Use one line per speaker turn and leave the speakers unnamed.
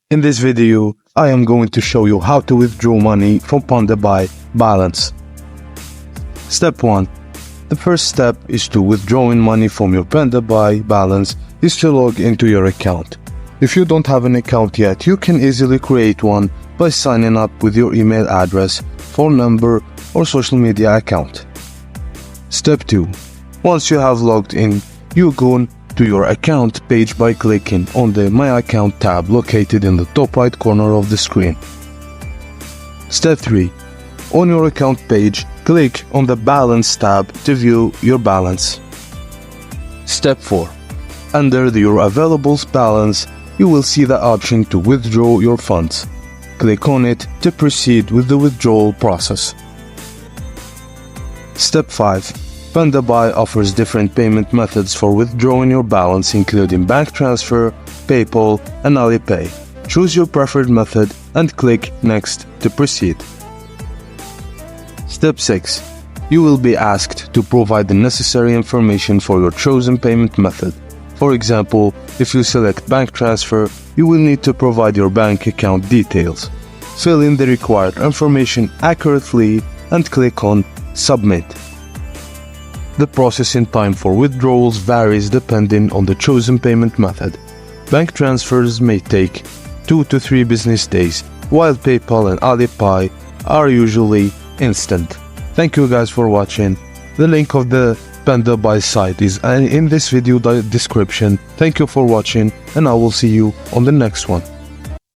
In this video, I am going to show you how to withdraw money from Pandabuy balance. Step 1. The first step is to withdrawing money from your Pandabuy balance is to log into your account. If you don't have an account yet, you can easily create one by signing up with your email address, phone number, or social media account. Step 2. Once you have logged in, you go to your account page by clicking on the My Account tab located in the top right corner of the screen. Step 3. On your account page, click on the Balance tab to view your balance. Step 4. Under your available balance, you will see the option to withdraw your funds. Click on it to proceed with the withdrawal process. Step 5. Pandabuy offers different payment methods for withdrawing your balance, including bank transfer, PayPal, and Alipay. Choose your preferred method and click Next to proceed. Step 6. You will be asked to provide the necessary information for your chosen payment method. For example, if you select bank transfer, you will need to provide your bank account details. Fill in the required information accurately and click on Submit. The processing time for withdrawals varies depending on the chosen payment method. Bank transfers may take 2 to 3 business days, while PayPal and Alipay are usually instant. Thank you guys for watching. The link of the Pandabuy site is in this video description. Thank you for watching, and I will see you on the next one.